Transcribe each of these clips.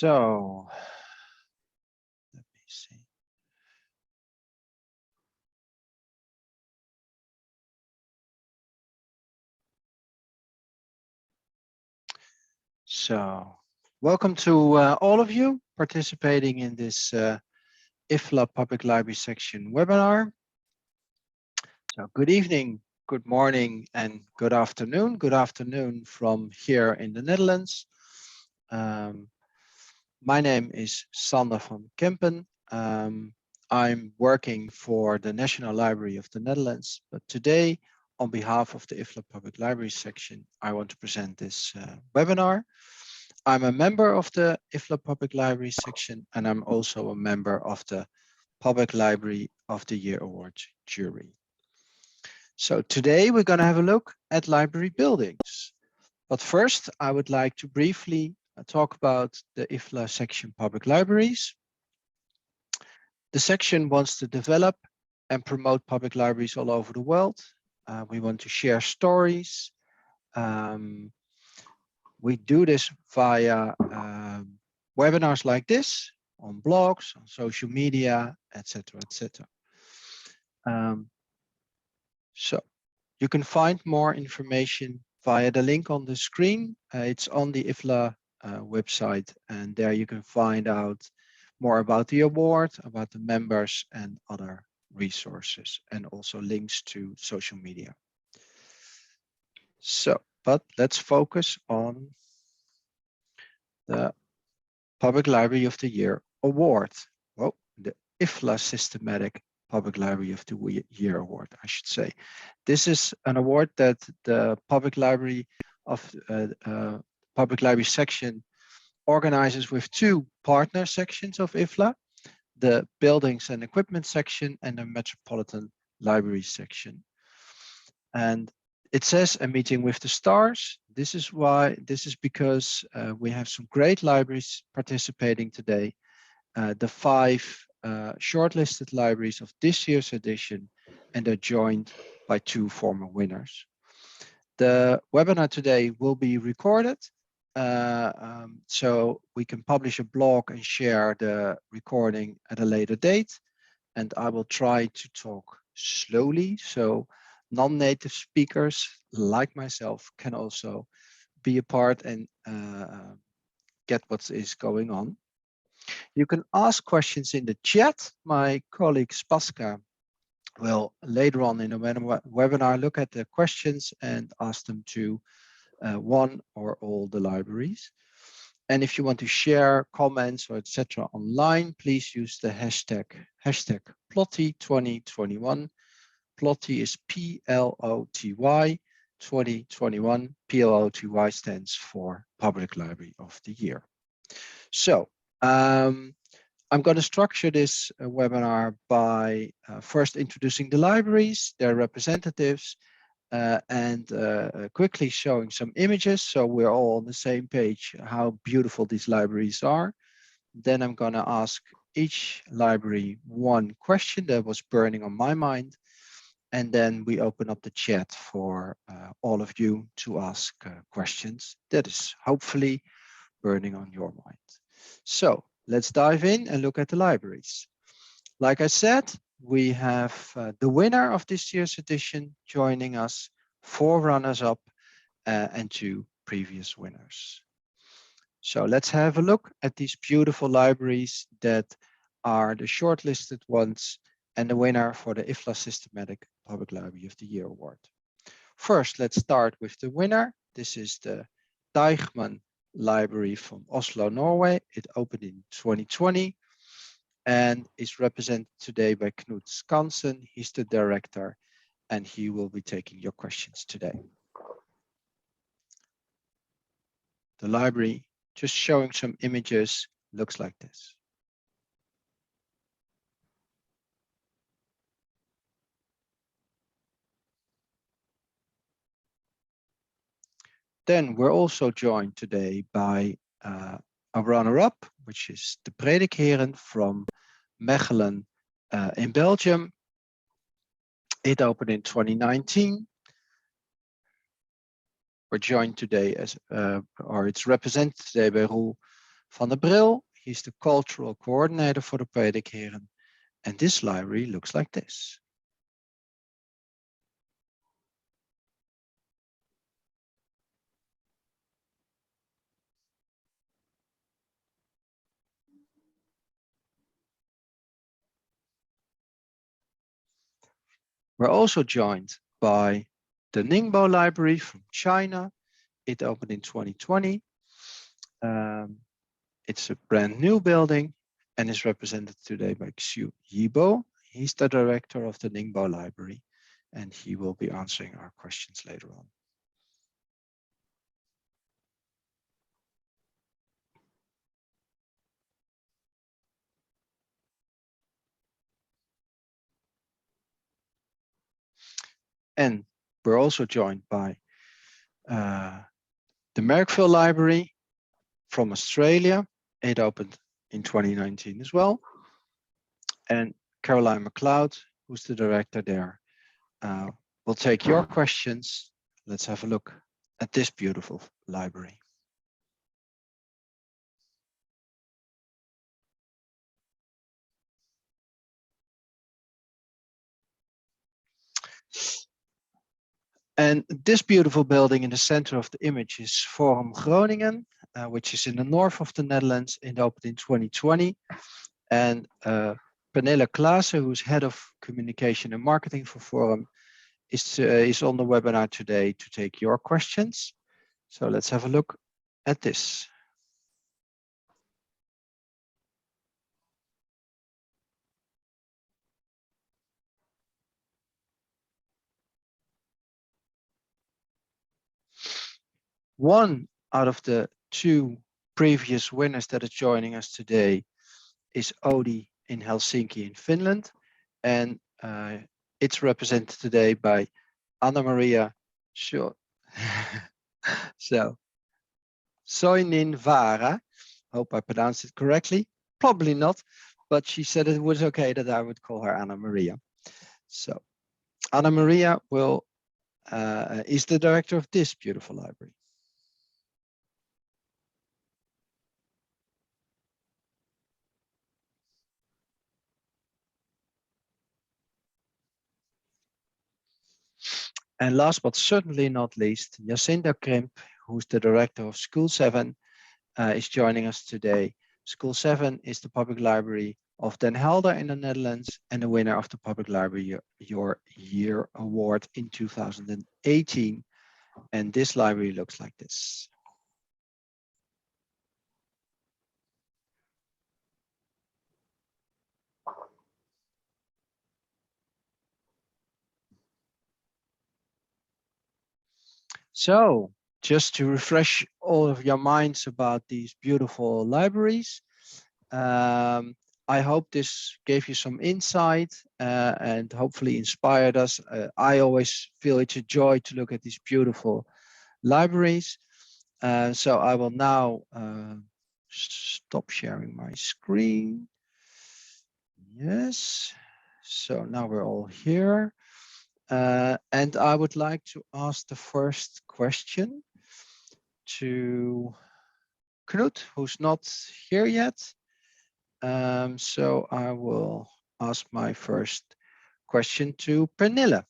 So, let me see. So, welcome to all of you participating in this IFLA Public Library section webinar. So, good evening, good morning, and good afternoon. Good afternoon from here in the Netherlands. My name is Sander van Kempen. I'm working for the National Library of the Netherlands, but today, on behalf of the IFLA Public Library section, I want to present this webinar. I'm a member of the IFLA Public Library section, and I'm also a member of the Public Library of the Year Award jury. So today we're going to have a look at library buildings. But first, I would like to briefly talk about the IFLA section Public Libraries. The section wants to develop and promote public libraries all over the world. We want to share stories. We do this via webinars like this, on blogs, on social media, etc., etc. So you can find more information via the link on the screen. It's on the IFLA website, and there you can find out more about the award, about the members, and other resources, and also links to social media. So, but let's focus on the Public Library of the Year Award. Well, the IFLA Systematic Public Library of the Year Award, I should say. This is an award that the Public Library of Public Library section organizes with two partner sections of IFLA, the Buildings and Equipment section and the Metropolitan Library section. And it says a meeting with the stars. This is because we have some great libraries participating today. The 5 shortlisted libraries of this year's edition, and they're joined by 2 former winners. The webinar today will be recorded, so we can publish a blog and share the recording at a later date. And I will try to talk slowly, so non-native speakers like myself can also be a part and get what is going on. You can ask questions in the chat. My colleague Spaska will later on in the webinar look at the questions and ask them to one or all the libraries. And if you want to share comments or etc. online, please use the hashtag Plotty2021. Plotty is P-L-O-T-Y 2021. P-L-O-T-Y stands for Public Library of the Year. So I'm going to structure this webinar by first introducing the libraries, their representatives, and quickly showing some images so we're all on the same page how beautiful these libraries are. Then I'm going to ask each library one question that was burning on my mind, and then we open up the chat for all of you to ask questions that is hopefully burning on your mind. So let's dive in and look at the libraries. Like I said, we have the winner of this year's edition joining us, 4 runners-up, and 2 previous winners. So let's have a look at these beautiful libraries that are the shortlisted ones and the winner for the IFLA Systematic Public Library of the Year Award. First, let's start with the winner. This is the Deichmann Library from Oslo, Norway. It opened in 2020 and is represented today by Knut Skansen. He's the director, and he will be taking your questions today. The library, just showing some images, looks like this. Then we're also joined today by a runner-up, which is the Predikheren from Mechelen in Belgium. It opened in 2019. We're joined today as, or it's represented today by Roel van der Bril. He's the cultural coordinator for the Predikheren. And this library looks like this. We're also joined by the Ningbo Library from China. It opened in 2020. It's a brand new building and is represented today by Xu Yibo. He's the director of the Ningbo Library, and he will be answering our questions later on. And we're also joined by the Merrickville Library from Australia. It opened in 2019 as well. And Caroline McLeod, who's the director there, will take your questions. Let's have a look at this beautiful library. And this beautiful building in the center of the image is Forum Groningen, which is in the north of the Netherlands. It opened in 2020. And Pernille Klaassen, who's head of communication and marketing for Forum, is on the webinar today to take your questions. So let's have a look at this. One out of the two previous winners that is joining us today is Odi in Helsinki in Finland. And it's represented today by Anna-Maria So Soininvaara. Hope I pronounced it correctly. Probably not, but she said it was okay that I would call her Anna-Maria. So Anna-Maria is the director of this beautiful library. And last but certainly not least, Jacinda Krimp, who's the director of School 7, is joining us today. School 7 is the public library of Den Helder in the Netherlands and the winner of the Public Library Your Year Award in 2018. And this library looks like this. So just to refresh all of your minds about these beautiful libraries, I hope this gave you some insight and hopefully inspired us. I always feel it's a joy to look at these beautiful libraries. So I will now stop sharing my screen. Yes, so now we're all here. And I would like to ask the first question to Knut, who's not here yet. So I will ask my first question to Pernille.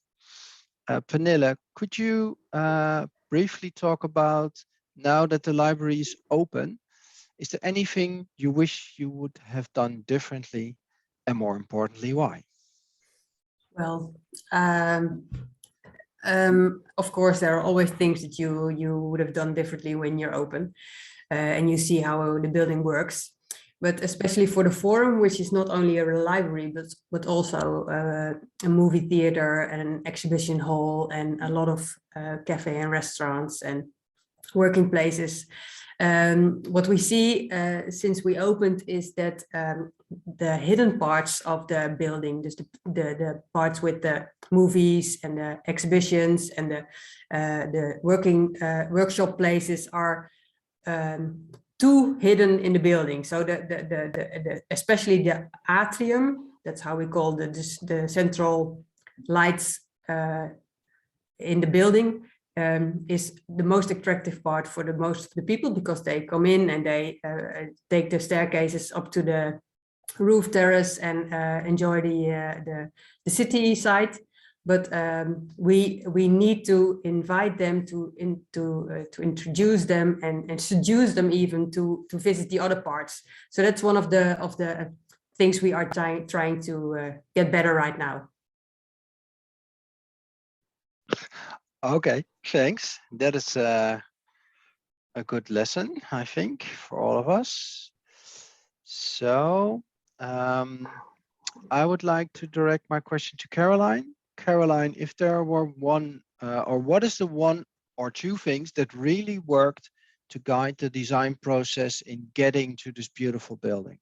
Pernille, could you briefly talk about, now that the library is open, is there anything you wish you would have done differently, and more importantly, why? Well, of course, there are always things that you would have done differently when you're open and you see how the building works. But especially for the Forum, which is not only a library, but also a movie theater and an exhibition hall and a lot of cafe and restaurants and working places. What we see since we opened is that the hidden parts of the building, just the parts with the movies and the exhibitions and the working workshop places are too hidden in the building. So especially the atrium, that's how we call the central lights in the building, is the most attractive part for the most of the people, because they come in and they take the staircases up to the roof terrace and enjoy the city side. But we need to invite them to introduce them and seduce them even to visit the other parts. So that's one of the things we are trying to get better right now. Okay, thanks. That is a good lesson, I think, for all of us. So I would like to direct my question to Caroline. Caroline, if there were one, or what is the one or two things that really worked to guide the design process in getting to this beautiful building?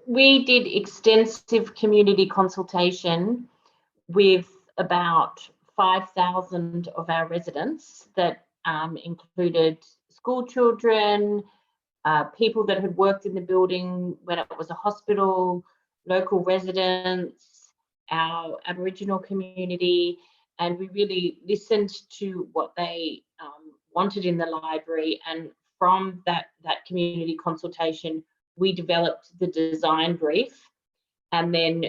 We did extensive community consultation with about 5,000 of our residents that included school children, people that had worked in the building when it was a hospital, local residents, our Aboriginal community, and we really listened to what they wanted in the library. And from that community consultation, we developed the design brief and then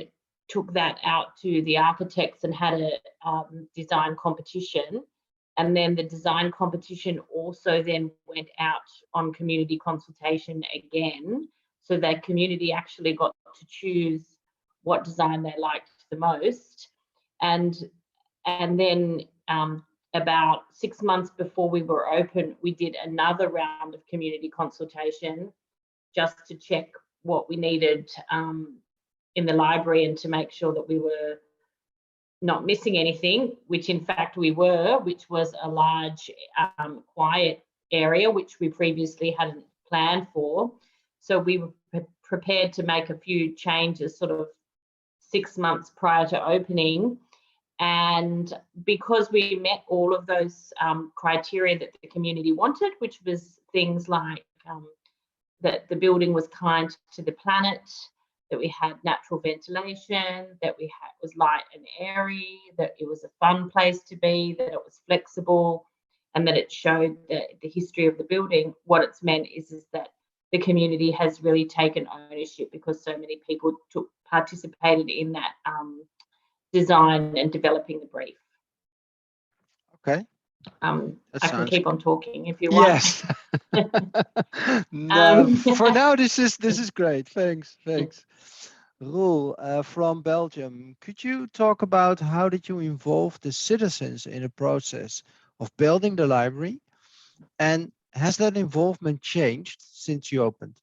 took that out to the architects and had a design competition. And then the design competition also then went out on community consultation again. So that community actually got to choose what design they liked the most. And then about 6 months before we were open, we did another round of community consultation just to check what we needed in the library and to make sure that we were not missing anything, which in fact we were, which was a large quiet area, which we previously hadn't planned for. So we were prepared to make a few changes sort of 6 months prior to opening. And because we met all of those criteria that the community wanted, which was things like that the building was kind to the planet, that we had natural ventilation, that was light and airy, that it was a fun place to be, that it was flexible, and that it showed the history of the building. What it's meant is that the community has really taken ownership because so many people participated in that design and developing the brief. Okay. I can keep on talking if you want. Yes. No, for now, this is great. Thanks. Roel from Belgium, could you talk about how did you involve the citizens in the process of building the library, and has that involvement changed since you opened?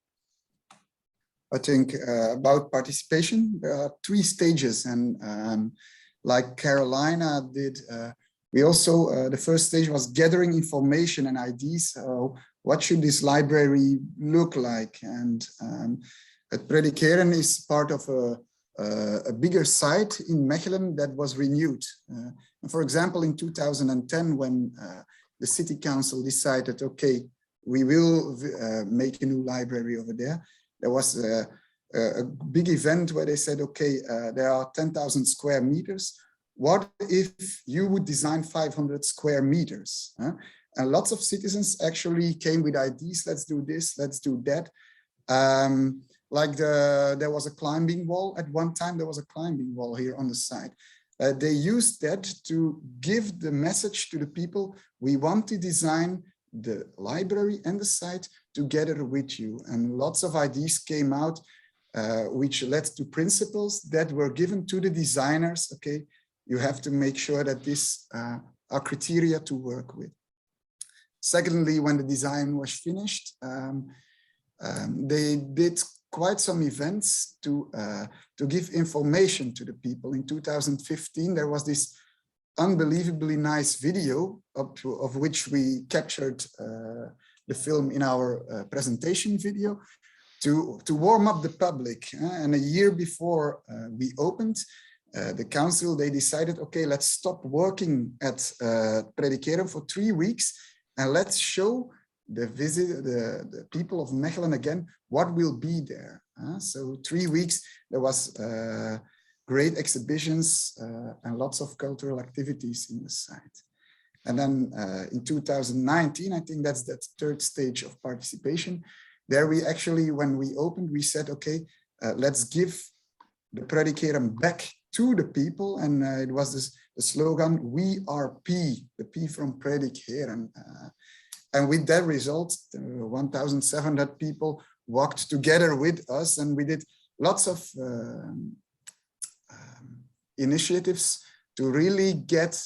I think about participation, there are 3 stages, and like Carolina did, we also, the first stage was gathering information and ideas. What should this library look like? And at Predikeren is part of a bigger site in Mechelen that was renewed. And for example, in 2010, when the city council decided, okay, we will make a new library over there, there was a big event where they said, okay, there are 10,000 square meters. What if you would design 500 square meters? And lots of citizens actually came with ideas. Let's do this, let's do that. Like there was a climbing wall. At one time, there was a climbing wall here on the side. They used that to give the message to the people, we want to design the library and the site together with you. And lots of ideas came out, which led to principles that were given to the designers. Okay, you have to make sure that these are criteria to work with. Secondly, when the design was finished, they did quite some events to give information to the people. In 2015, there was this unbelievably nice video of which we captured the film in our presentation video to warm up the public. And a year before we opened, the council, they decided, okay, let's stop working at Predikeren for 3 weeks and let's show the people of Mechelen again what will be there. So 3 weeks, there was great exhibitions and lots of cultural activities in the site. And then in 2019, I think that's that third stage of participation. There we actually, when we opened, we said, okay, let's give the prediceren back to the people. And it was the slogan, we are P, the P from prediceren. And with that result, 1,700 people walked together with us, and we did lots of initiatives to really get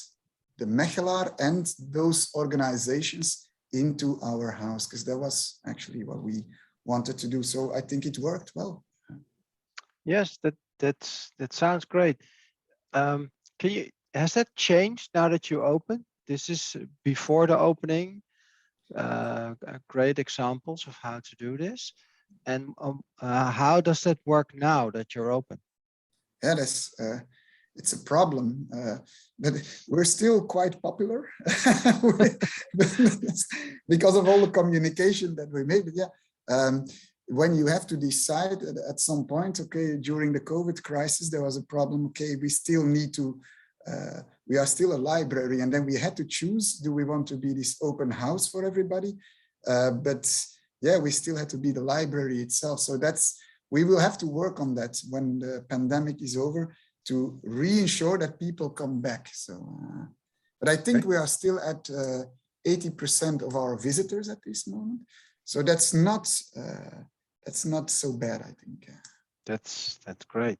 the Mechelaar and those organizations into our house, because that was actually what we wanted to do. So I think it worked well. Yes, that sounds great. Has that changed now that you opened? This is before the opening. Great examples of how to do this. And how does that work now that you're open? Yeah, it's a problem, but we're still quite popular because of all the communication that we made. But yeah, when you have to decide at some point, okay, during the COVID crisis, there was a problem. Okay, we still need to, we are still a library, and then we had to choose, do we want to be this open house for everybody? But yeah, we still had to be the library itself. So we will have to work on that when the pandemic is over, to reassure that people come back. So, but I think we are still at 80% of our visitors at this moment. So that's not so bad, I think. That's great.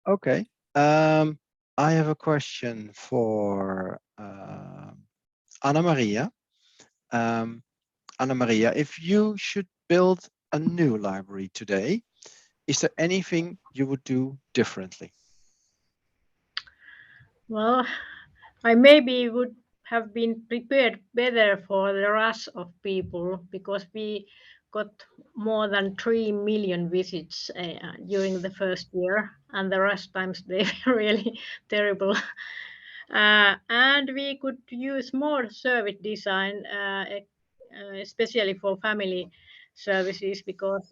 Okay. I have a question for Anna Maria. Anna Maria, if you should build a new library today, is there anything you would do differently? Well, I maybe would have been prepared better for the rush of people, because we got more than 3 million visits during the first year, and the rush times, they were really terrible. And we could use more service design, especially for family services, because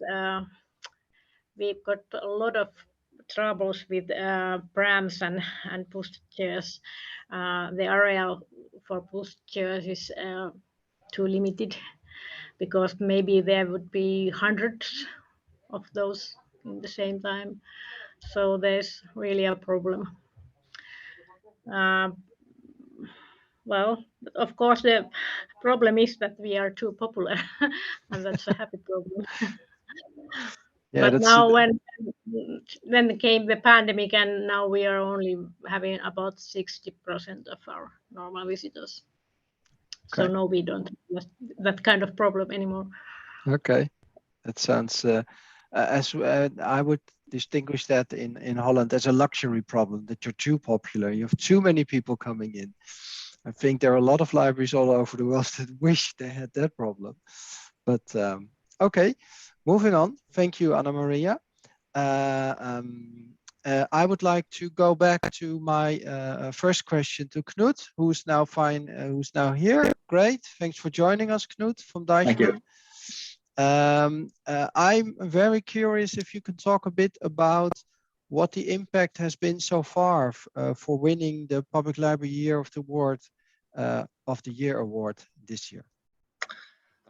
we've got a lot of troubles with prams and pushchairs. The area for pushchairs is too limited, because maybe there would be hundreds of those in the same time. So there's really a problem. Well, of course, the problem is that we are too popular, and that's a happy problem. Yeah, But now when came the pandemic, and now we are only having about 60% of our normal visitors. So okay. no, we don't have that kind of problem anymore. Okay, that sounds I would distinguish that in Holland as a luxury problem, that you're too popular. You have too many people coming in. I think there are a lot of libraries all over the world that wish they had that problem. But okay, moving on. Thank you, Anna Maria. I would like to go back to my first question to Knut, who's now fine, who's now here. Great, thanks for joining us, Knut from Deichmann. I'm very curious if you can talk a bit about what the impact has been so far for winning the Public Library Year of the Year award this year.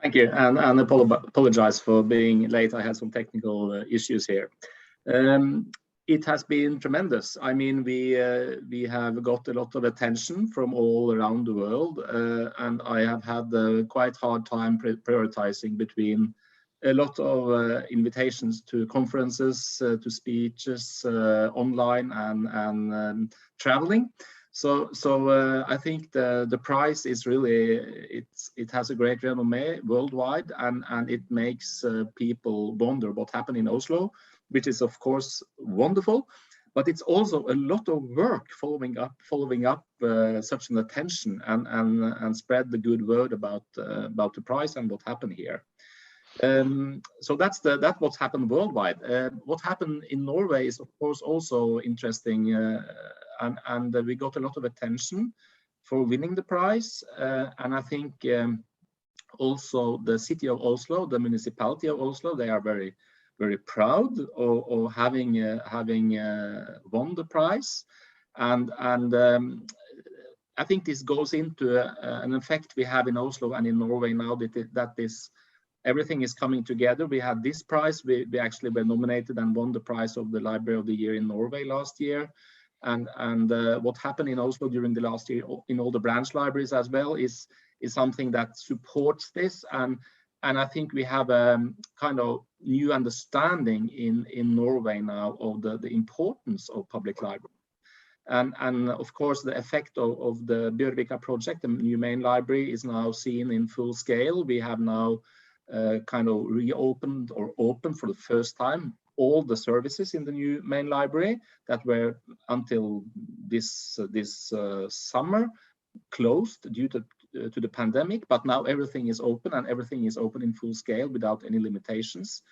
Thank you, and apologize for being late. I had some technical issues here. It has been tremendous. I mean, we have got a lot of attention from all around the world, and I have had a quite hard time prioritizing between a lot of invitations to conferences, to speeches, online and traveling. So I think the prize is really, it has a great renommé worldwide, and it makes people wonder what happened in Oslo, which is of course wonderful, but it's also a lot of work following up such an attention and spread the good word about the prize and what happened here. So that's what's happened worldwide. What happened in Norway is of course also interesting, and we got a lot of attention for winning the prize, and I think also the city of Oslo, the municipality of Oslo, they are very very proud of having won the prize, and I think this goes into an effect we have in Oslo and in Norway now, that this everything is coming together. We had this prize, we actually were nominated and won the prize of the Library of the Year in Norway last year. And what happened in Oslo during the last year in all the branch libraries as well is something that supports this. And I think we have a kind of new understanding in Norway now of the importance of public library. And of course, the effect of the Bjørvika project, the new main library, is now seen in full scale. We have now kind of reopened or opened for the first time all the services in the new main library that were until this summer closed due to the pandemic, but now everything is open, and everything is open in full scale without any limitations.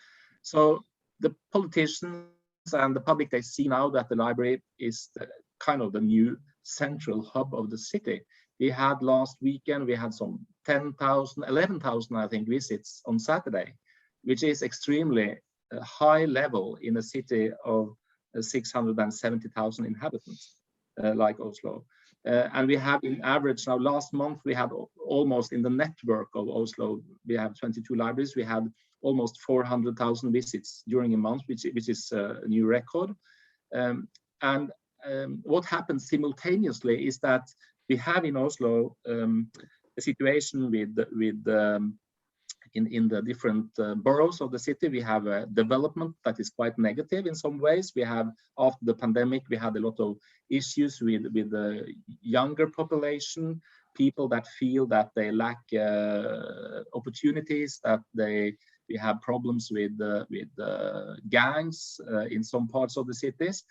So the politicians and the public, they see now that the library is kind of the new central hub of the city. We had last weekend, we had some 10,000, 11,000, I think, visits on Saturday, which is extremely high level in a city of 670,000 inhabitants, like Oslo. And we have in average now, last month, we had almost in the network of Oslo, we have 22 libraries, we had almost 400,000 visits during a month, which is a new record. What happens simultaneously is that we have in Oslo a situation in the different boroughs of the city. We have a development that is quite negative in some ways. We have, after the pandemic, we had a lot of issues with the younger population, people that feel that they lack opportunities, that we have problems with gangs in some parts of the cities.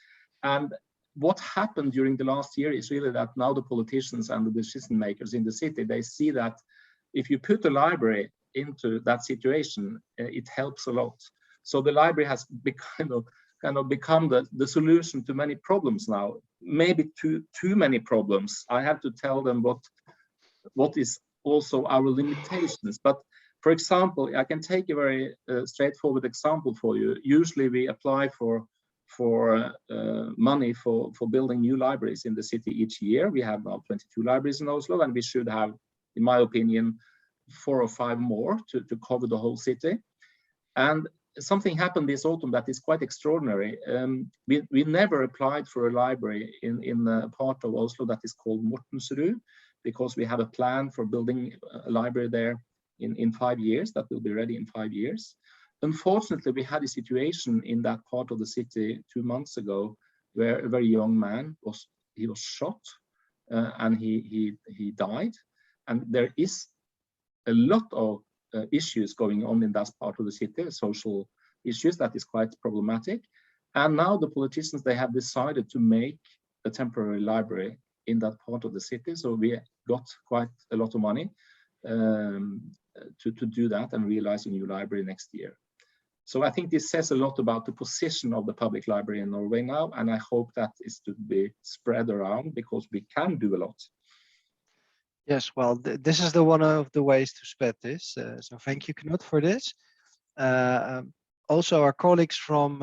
And what happened during the last year is really that now the politicians and the decision makers in the city, they see that if you put a library into that situation, it helps a lot. So the library has kind of become the solution to many problems now, maybe too many problems. I have to tell them what is also our limitations. But for example, I can take a very straightforward example for you. Usually we apply for money for building new libraries in the city each year. We have now 22 libraries in Oslo, and we should have, in my opinion, 4 or 5 more to cover the whole city. And something happened this autumn that is quite extraordinary. We never applied for a library in a part of Oslo that is called Mortensrud, because we have a plan for building a library there in 5 years, that will be ready in 5 years. Unfortunately, we had a situation in that part of the city 2 months ago where a very young man was shot and he died. And there is a lot of issues going on in that part of the city, social issues that is quite problematic. And now the politicians, they have decided to make a temporary library in that part of the city. So we got quite a lot of money to do that and realize a new library next year. So I think this says a lot about the position of the public library in Norway now, and I hope that is to be spread around, because we can do a lot. Yes, well, this is one of the ways to spread this. So thank you, Knut, for this. Also, our colleagues from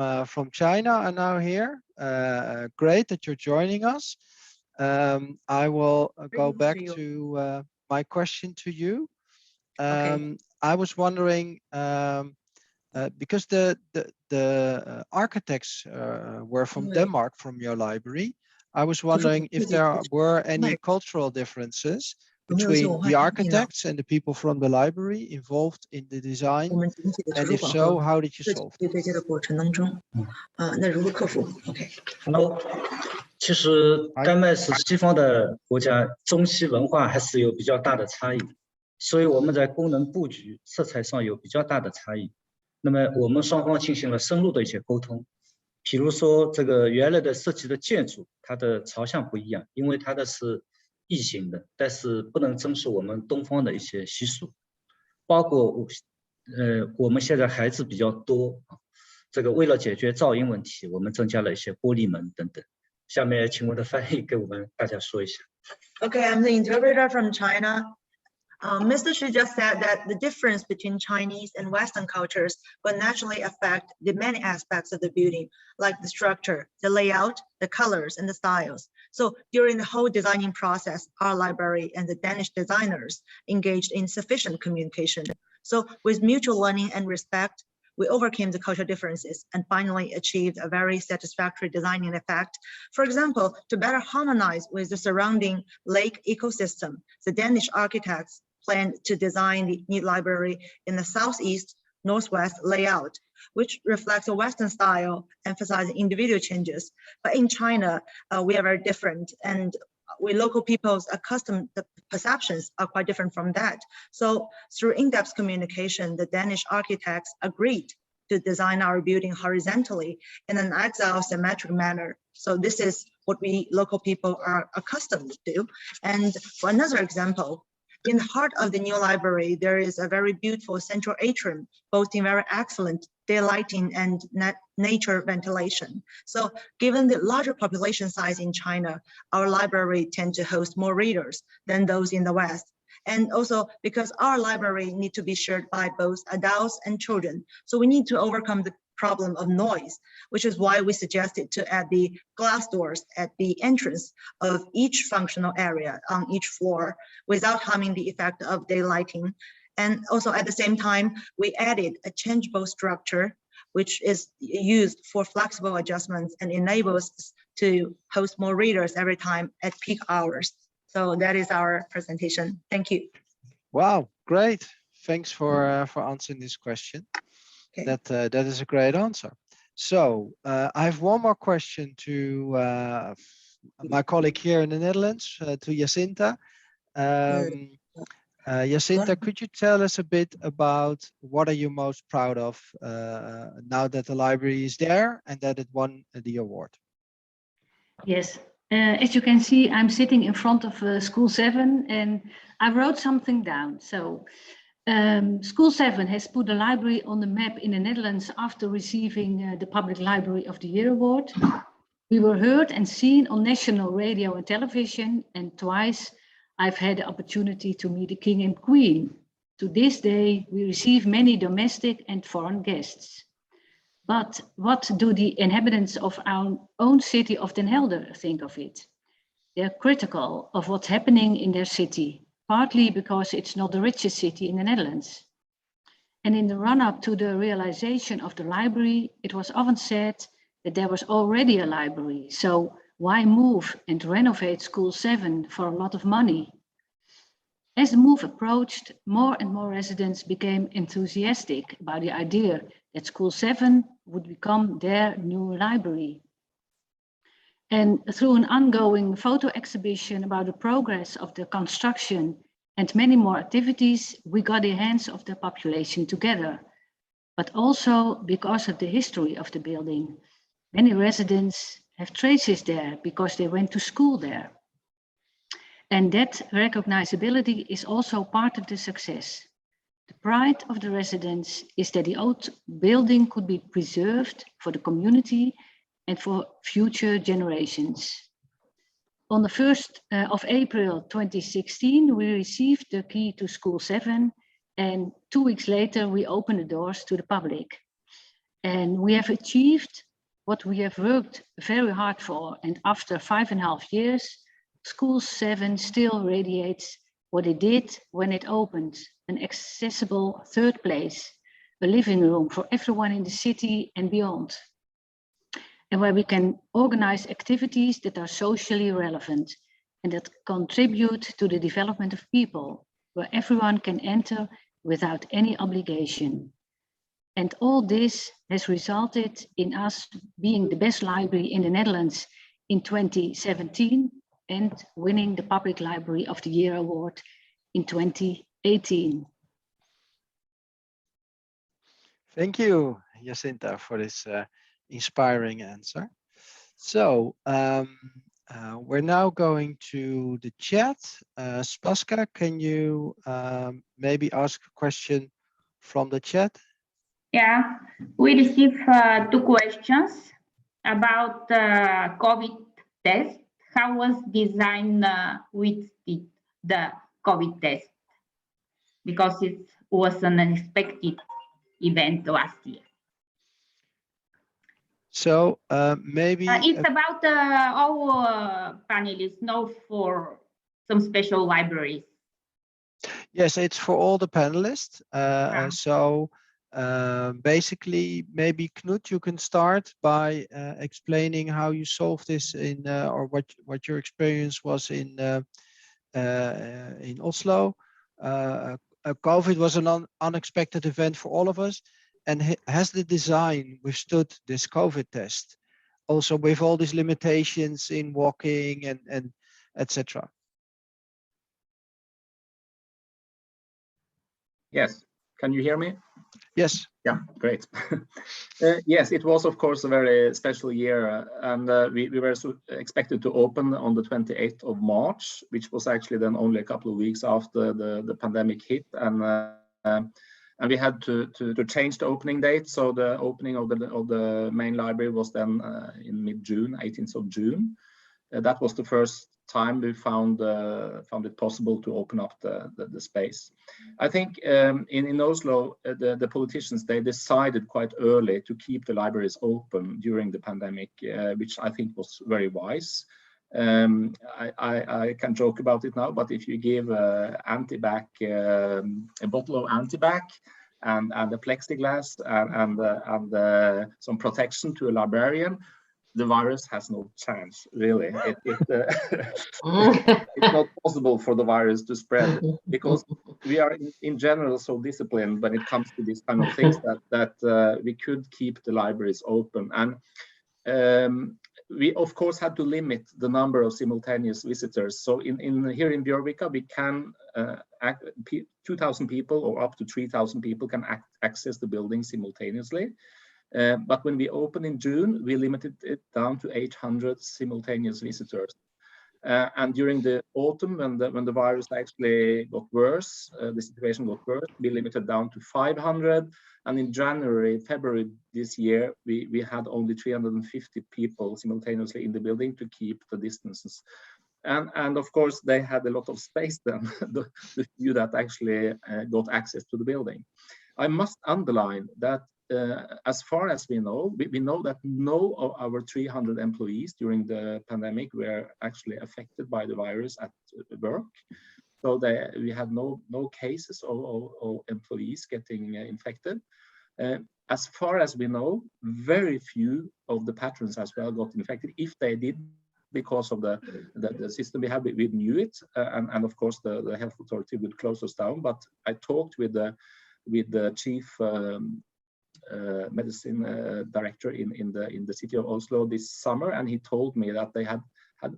China are now here. Great that you're joining us. I will go back to my question to you. Okay. I was wondering, because the architects were from Denmark, from your library, I was wondering if there were any cultural differences between the architects and the people from the library involved in the design, and if so, how did you solve it? 其实丹麦是西方的国家，中西文化还是有比较大的差异，所以我们在功能布局、色彩上有比较大的差异。那么我们双方进行了深入的一些沟通，比如说这个原来的设计的建筑，它的朝向不一样，因为它的是异形的，但是不能遵守我们东方的一些习俗，包括我们现在孩子比较多，这个为了解决噪音问题，我们增加了一些玻璃门等等。下面请我的翻译给我们大家说一下。Okay, I'm the interpreter from China. Mr. Xu just said that the difference between Chinese and Western cultures will naturally affect the many aspects of the building, like the structure, the layout, the colors, and the styles. So during the whole designing process, our library and the Danish designers engaged in sufficient communication. So with mutual learning and respect, we overcame the cultural differences and finally achieved a very satisfactory designing effect. For example, to better harmonize with the surrounding lake ecosystem, the Danish architects planned to design the new library in the southeast northwest layout, which reflects a Western style, emphasizing individual changes. But in China, we are very different, and we local people's accustomed perceptions are quite different from that. So through in-depth communication, the Danish architects agreed to design our building horizontally in an axial symmetric manner. So this is what we local people are accustomed to. And for another example, in the heart of the new library, there is a very beautiful central atrium, boasting very excellent daylighting and nature ventilation. So given the larger population size in China, our library tend to host more readers than those in the West. And also because our library need to be shared by both adults and children. So we need to overcome the problem of noise, which is why we suggested to add the glass doors at the entrance of each functional area on each floor without harming the effect of daylighting. And also at the same time, we added a changeable structure, which is used for flexible adjustments and enables us to host more readers every time at peak hours. So that is our presentation. Thank you. Wow, great. Thanks for answering this question. Okay. That is a great answer. So I have one more question to my colleague here in the Netherlands, to Jacinta. Jacinta, could you tell us a bit about what are you most proud of now that the library is there and that it won the award? Yes, as you can see, I'm sitting in front of School 7 and I wrote something down. So School 7 has put the library on the map in the Netherlands after receiving the Public Library of the Year award. We were heard and seen on national radio and television, and twice I've had the opportunity to meet the King and Queen. To this day, we receive many domestic and foreign guests. But what do the inhabitants of our own city of Den Helder think of it? They're critical of what's happening in their city, partly because it's not the richest city in the Netherlands. And in the run-up to the realization of the library, it was often said that there was already a library, so why move and renovate School 7 for a lot of money? As the move approached, more and more residents became enthusiastic about the idea that School 7 would become their new library. And through an ongoing photo exhibition about the progress of the construction and many more activities, we got the hands of the population together, but also because of the history of the building. Many residents have traces there because they went to school there. And that recognizability is also part of the success. The pride of the residents is that the old building could be preserved for the community and for future generations. On the 1st of April 2016, we received the key to School 7, and 2 weeks later, we opened the doors to the public. And we have achieved what we have worked very hard for, and after 5.5 years, School 7 still radiates what it did when it opened, an accessible third place, a living room for everyone in the city and beyond, and where we can organize activities that are socially relevant and that contribute to the development of people, where everyone can enter without any obligation. And all this has resulted in us being the best library in the Netherlands in 2017 and winning the Public Library of the Year award in 2018. Thank you, Jacinta, for this inspiring answer. So we're now going to the chat. Spaska, can you maybe ask a question from the chat? Yeah, we received 2 questions about COVID test. How was designed with the COVID test? because it was an unexpected event last year. So maybe it's about all panelists know for some special libraries. yes, it's for all the panelists. Yeah. So basically, maybe Knut, you can start by explaining how you solved this in or what your experience was in Oslo. COVID was an unexpected event for all of us, and has the design withstood this COVID test? Also, with all these limitations in walking and etc. Yes, can you hear me? Yes. Yeah, great. Yes, it was of course a very special year, and we were expected to open on the 28th of March, which was actually then only a couple of weeks after the pandemic hit, and we had to change the opening date. So the opening of the main library was then in mid-June, 18th of June. That was the first time we found it possible to open up the space. I think in Oslo, the politicians, they decided quite early to keep the libraries open during the pandemic, which I think was very wise. I can joke about it now, but if you give Antibac, a bottle of Antibac and a plexiglass and some protection to a librarian, the virus has no chance, really. It's not possible for the virus to spread, because we are in general so disciplined when it comes to these kind of things that we could keep the libraries open. And we of course had to limit the number of simultaneous visitors. So here in Bjørvika, we can 2,000 people or up to 3,000 people can access the building simultaneously. But when we opened in June, we limited it down to 800 simultaneous visitors. And during the autumn, when the virus actually got worse, the situation got worse, we limited down to 500. And in February this year, we had only 350 people simultaneously in the building to keep the distances. And of course, they had a lot of space then, the few that actually got access to the building. I must underline that as far as we know that no of our 300 employees during the pandemic were actually affected by the virus at work. So we had no cases of employees getting infected. As far as we know, very few of the patrons as well got infected. If they did, because of the system we have, we knew it, and of course the health authority would close us down. But I talked with the chief medicine director in the city of Oslo this summer, and he told me that they had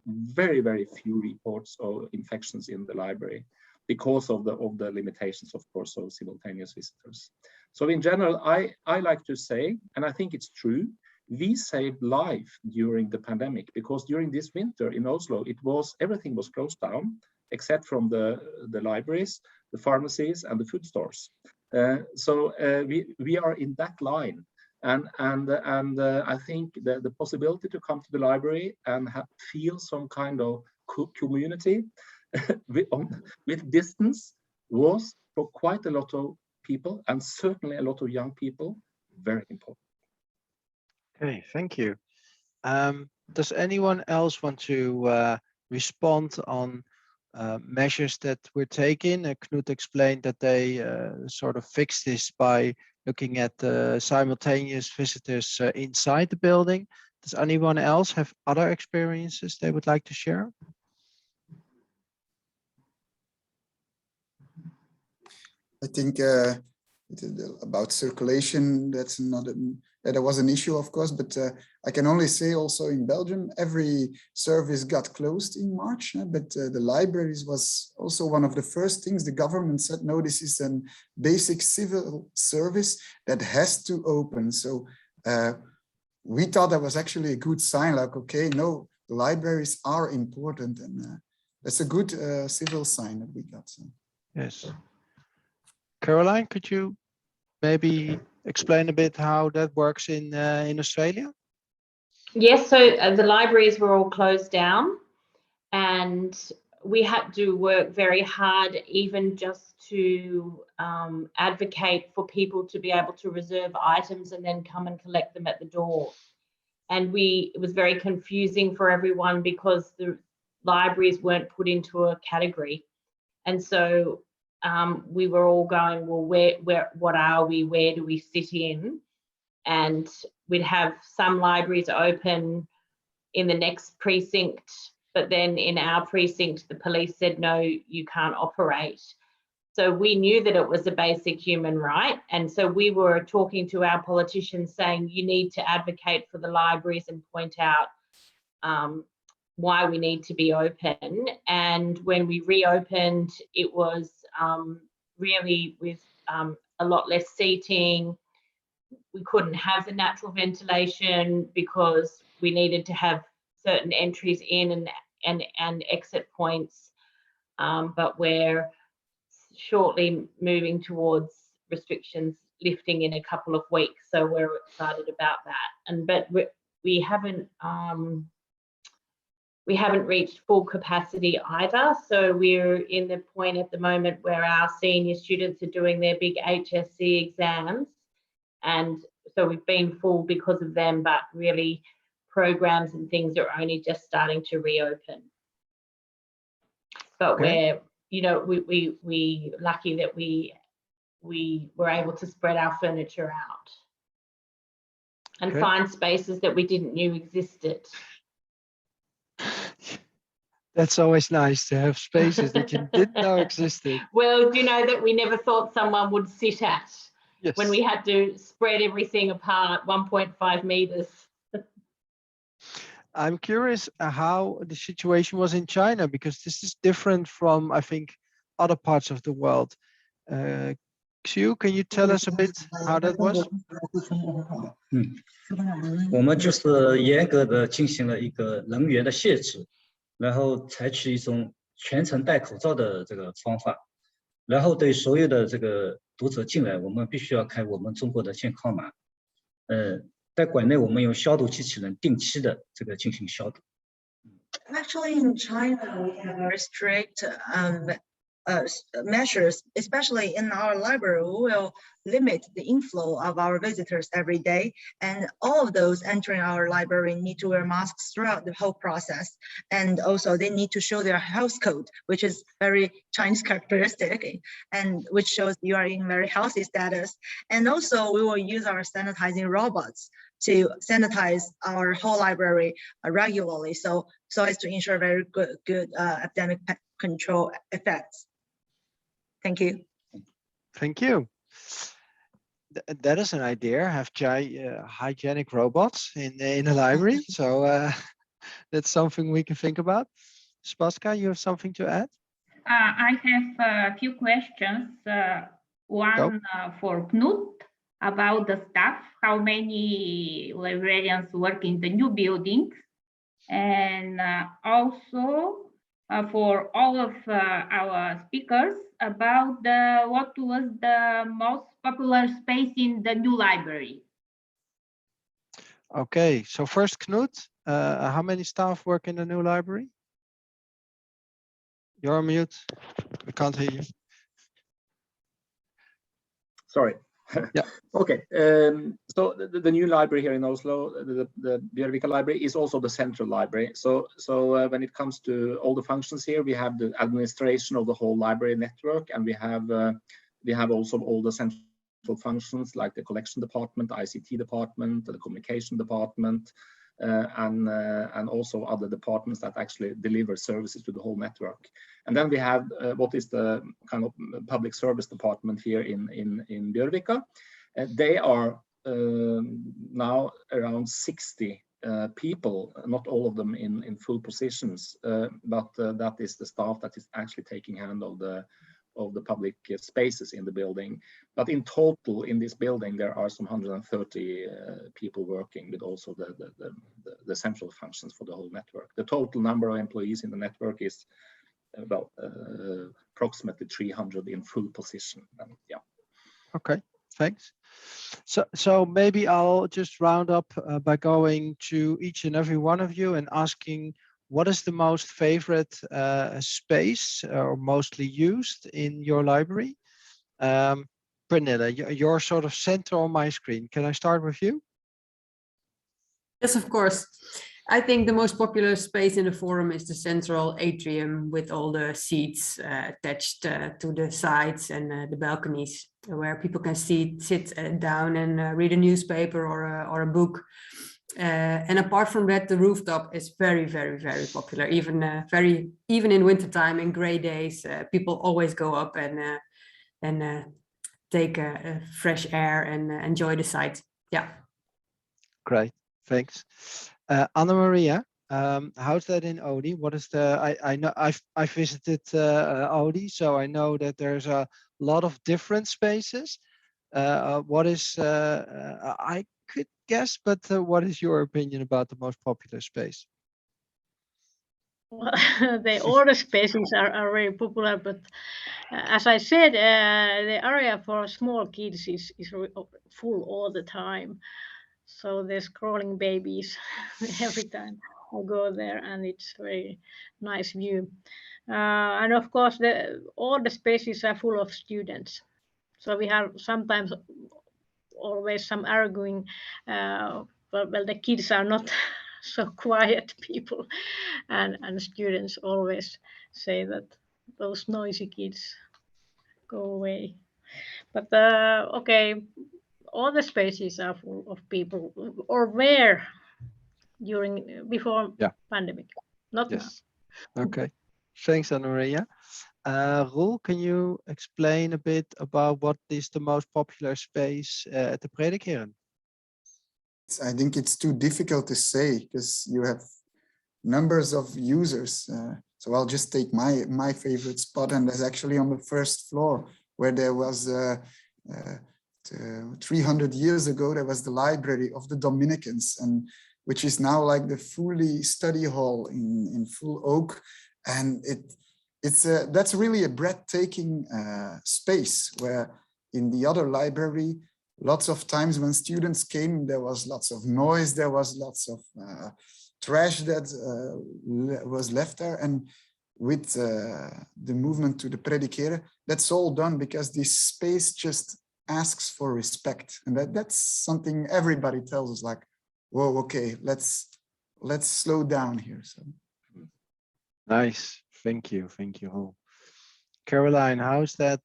very few reports of infections in the library because of the limitations, of course, of simultaneous visitors. So in general, I like to say, and I think it's true, we saved life during the pandemic, because during this winter in Oslo, everything was closed down except from the libraries, the pharmacies, and the food stores. So we are in that line, and I think the possibility to come to the library and feel some kind of community with distance was, for quite a lot of people, and certainly a lot of young people, very important. Okay, thank you. Does anyone else want to respond on measures that were taken? Knut explained that they sort of fixed this by looking at simultaneous visitors inside the building. Does anyone else have other experiences they would like to share? I think about circulation, that's that was an issue, of course, but I can only say also in Belgium, every service got closed in March, but the libraries was also one of the first things the government said, no, this is a basic civil service that has to open. So we thought that was actually a good sign, like, okay, no, the libraries are important, and that's a good civil sign that we got. So. Yes. Caroline, could you maybe explain a bit how that works in Australia? Yes, so the libraries were all closed down, and we had to work very hard, even just to advocate for people to be able to reserve items and then come and collect them at the door. And it was very confusing for everyone because the libraries weren't put into a category. And so we were all going, well, what are we? Where do we sit in? And we'd have some libraries open in the next precinct, but then in our precinct, the police said, no, you can't operate. So we knew that it was a basic human right. And so we were talking to our politicians saying, you need to advocate for the libraries and point out why we need to be open. And when we reopened, it was really with a lot less seating. We couldn't have the natural ventilation because we needed to have certain entries in and exit points. But we're shortly moving towards restrictions lifting in a couple of weeks, so we're excited about that. But we haven't reached full capacity either, so we're in the point at the moment where our senior students are doing their big HSC exams, and so we've been full because of them, but really programs and things are only just starting to reopen. But Okay. we lucky that we were able to spread our furniture out and Okay. find spaces that we didn't know existed. That's always nice to have spaces that you didn't know existed. Well, you know that we never thought someone would sit at Yes. when we had to spread everything apart 1.5 meters. I'm curious how the situation was in China, because this is different from, I think, other parts of the world. Xiu, can you tell us a bit how that was? 我们就是严格的进行了一个人员的限制，然后采取一种全程戴口罩的这个方法，然后对所有的这个读者进来，我们必须要开我们中国的健康码。在馆内我们用消毒机器人定期的这个进行消毒。Actually, in China, we have very strict measures, especially in our library. We will limit the inflow of our visitors every day, and all of those entering our library need to wear masks throughout the whole process, and also they need to show their health code, which is very Chinese characteristic, and which shows you are in very healthy status. And also we will use our sanitizing robots to sanitize our whole library regularly, so as to ensure very good epidemic control effects. Thank you. Thank you. That is an idea. Have hygienic robots in a library. So that's something we can think about. Spaska, you have something to add? I have a few questions. One for Knut about the staff. How many librarians work in the new building? And also for all of our speakers about what was the most popular space in the new library. Okay, so first Knut, how many staff work in the new library? You're on mute. We can't hear you. Sorry. Yeah. Okay. So the new library here in Oslo, the Bjørvika Library, is also the central library. So when it comes to all the functions here, we have the administration of the whole library network, and we have also all the central functions like the collection department, the ICT department, the communication department, and also other departments that actually deliver services to the whole network. And then we have what is the kind of public service department here in Bjørvika. They are now around 60 people, not all of them in full positions, but that is the staff that is actually taking hand of the public spaces in the building. But in total in this building there are some 130 people working with also the central functions for the whole network. The total number of employees in the network is about approximately 300 in full position. Yeah. Okay, thanks. So maybe I'll just round up by going to each and every one of you and asking what is the most favorite space or mostly used in your library? Pernilla, you're sort of center on my screen. Can I start with you? Yes, of course. I think the most popular space in the forum is the central atrium with all the seats attached to the sides and the balconies, where people can sit down and read a newspaper or a book. And apart from that, the rooftop is very, very, very popular. Even in wintertime, in gray days, people always go up and take fresh air and enjoy the sight. Yeah. Great, thanks. Anna Maria, how's that in Odie? What is the? I know I visited Odie, so I know that there's a lot of different spaces. What is? I could guess, but what is your opinion about the most popular space? Well, all the spaces are very popular, but as I said, the area for small kids is full all the time. So there's crawling babies every time I go there, and it's very nice view. And of course, all the spaces are full of students. So we have sometimes always some arguing. Well, the kids are not so quiet people, and students always say that those noisy kids go away. But okay, all the spaces are full of people, or were before pandemic, not now. Okay, thanks, Anna Maria. Roel, can you explain a bit about what is the most popular space at the Predikheren? I think it's too difficult to say because you have numbers of users. So I'll just take my favorite spot, and that's actually on the first floor where there was 300 years ago, there was the library of the Dominicans, and which is now like the fully study hall in full oak. And that's really a breathtaking space, where in the other library, lots of times when students came, there was lots of noise, there was lots of trash that was left there. And with the movement to the Predikheren, that's all done because this space just asks for respect. And that's something everybody tells us, like, whoa, okay, let's slow down here. So nice, thank you, Roel. Caroline, how's that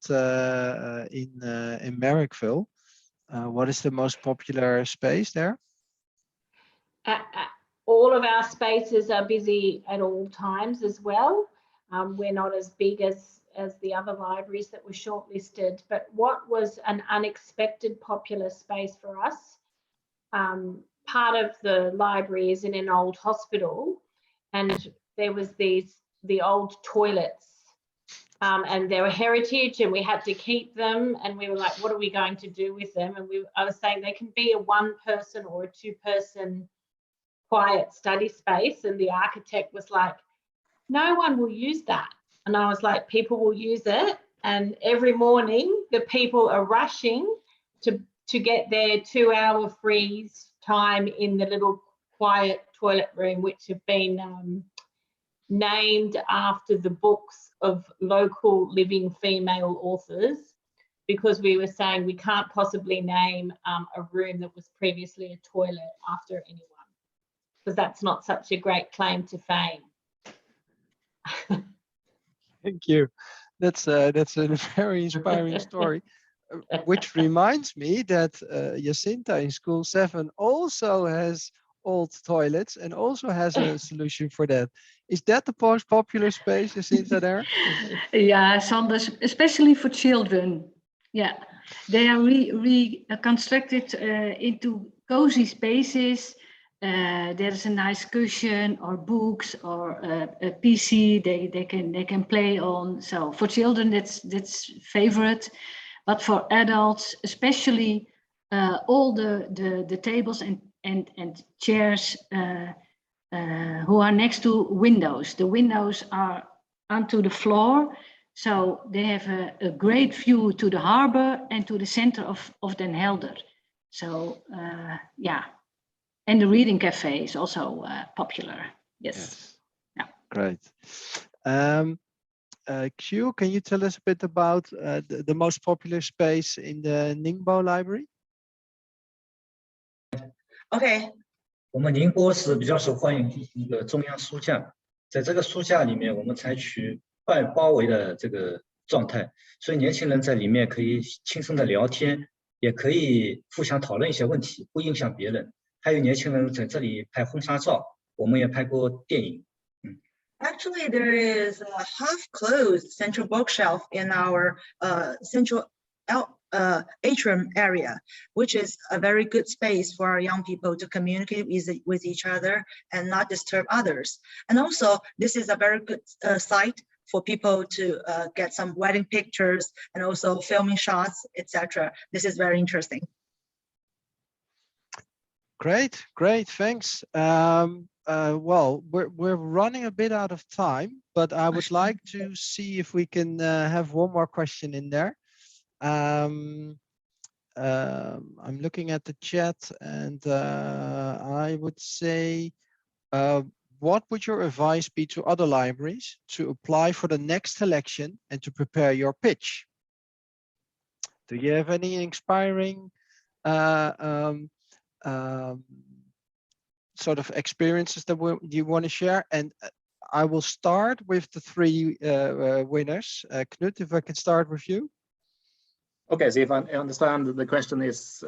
in Merrickville? What is the most popular space there? All of our spaces are busy at all times as well. We're not as big as the other libraries that were shortlisted, but what was an unexpected popular space for us, part of the library is in an old hospital, and there was the old toilets, and they were heritage, and we had to keep them, and we were like, what are we going to do with them? And I was saying they can be a 1-person or a 2-person quiet study space, and the architect was like, no one will use that. And I was like, people will use it, and every morning the people are rushing to get their 2-hour freeze time in the little quiet toilet room, which have been named after the books of local living female authors, because we were saying we can't possibly name a room that was previously a toilet after anyone, because that's not such a great claim to fame. Thank you. That's a very inspiring story, which reminds me that Jacinta in School 7 also has old toilets and also has a solution for that. Is that the most popular space, Jacinta, there? Yeah, Sanders, especially for children. Yeah, they are reconstructed into cozy spaces. There's a nice cushion or books or a PC they can play on. So for children, that's favorite, but for adults, especially all the tables and chairs who are next to windows. The windows are onto the floor, so they have a great view to the harbor and to the center of Den Helder. So yeah. And the reading cafe is also popular. Yes. Yeah. Great. Q, can you tell us a bit about the most popular space in the Ningbo Library? Okay. 我们宁波是比较受欢迎进行一个中央书架，在这个书架里面，我们采取半包围的这个状态，所以年轻人在里面可以轻声的聊天，也可以互相讨论一些问题，不影响别人。还有年轻人在这里拍婚纱照，我们也拍过电影。Actually, there is a half-closed central bookshelf in our central atrium area, which is a very good space for our young people to communicate with each other and not disturb others. And also, this is a very good site for people to get some wedding pictures and also filming shots, etc. This is very interesting. Great, thanks. Well, we're running a bit out of time, but I would like to see if we can have one more question in there. I'm looking at the chat, and I would say, what would your advice be to other libraries to apply for the next election and to prepare your pitch? Do you have any inspiring sort of experiences that you want to share? And I will start with the three winners. Knut, if I can start with you. Okay, so if I understand, the question is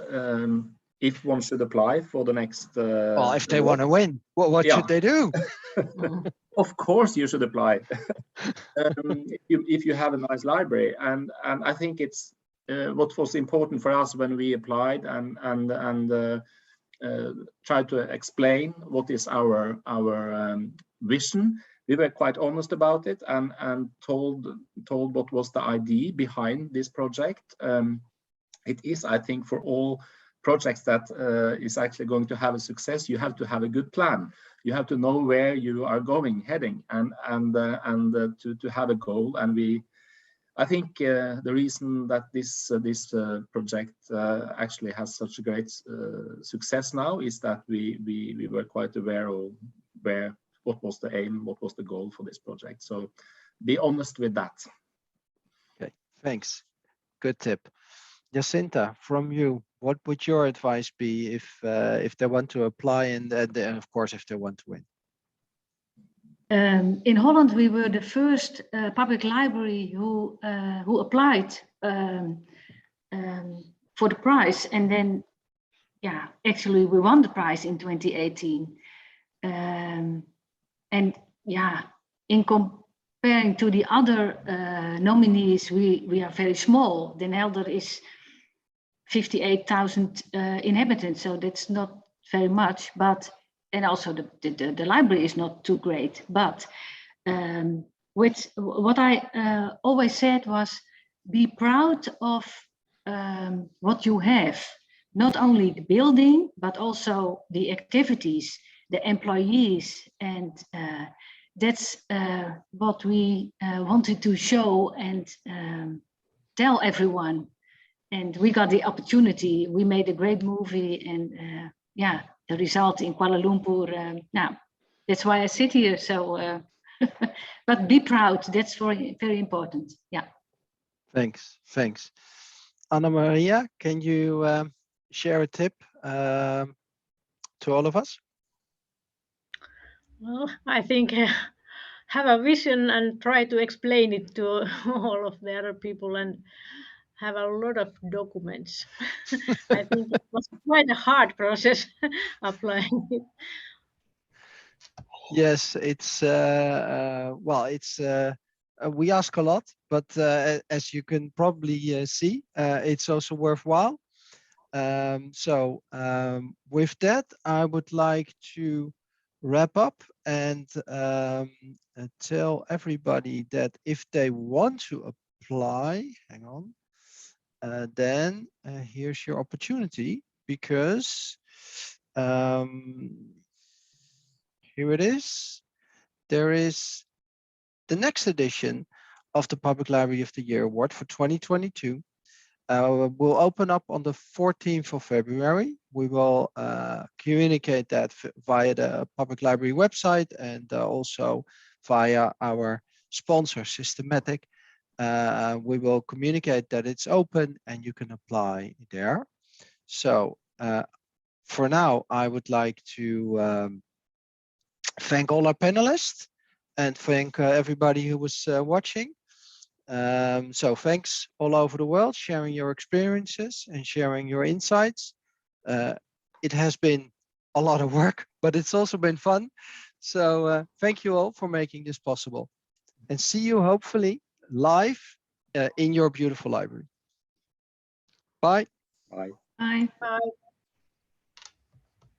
if one should apply for the next. Well, if they want to win, what should they do? Of course, you should apply if you have a nice library, and I think it's what was important for us when we applied and tried to explain what is our vision. We were quite honest about it and told what was the idea behind this project. It is, I think, for all projects that is actually going to have a success, you have to have a good plan. You have to know where you are heading, and to have a goal. And I think the reason that this project actually has such a great success now is that we were quite aware of what was the aim, what was the goal for this project. So be honest with that. Okay, thanks. Good tip. Jacinta, from you, what would your advice be if they want to apply and of course if they want to win? In Holland, we were the first public library who applied for the prize, and then, yeah, actually we won the prize in 2018. And yeah, in comparing to the other nominees, we are very small. Den Helder is 58,000 inhabitants, so that's not very much. But and also the library is not too great. But what I always said was, be proud of what you have, not only the building but also the activities, the employees, and that's what we wanted to show and tell everyone. And we got the opportunity. We made a great movie, and yeah, the result in Kuala Lumpur. Now, that's why I sit here. So, but be proud. That's very, very important. Yeah. Thanks. Anna Maria, can you share a tip to all of us? Well, I think have a vision and try to explain it to all of the other people, and have a lot of documents. I think it was quite a hard process applying it. Yes, it's well, it's we ask a lot, but as you can probably see, it's also worthwhile. So with that, I would like to wrap up and tell everybody that if they want to apply, hang on, then here's your opportunity, because here it is. There is the next edition of the Public Library of the Year Award for 2022. We'll open up on the 14th of February. We will communicate that via the Public Library website and also via our sponsor Systematic. We will communicate that it's open and you can apply there. So for now, I would like to thank all our panelists and thank everybody who was watching. So thanks all over the world, sharing your experiences and sharing your insights. It has been a lot of work, but it's also been fun. So thank you all for making this possible, and see you hopefully live in your beautiful library. Bye. Bye. Bye. Bye.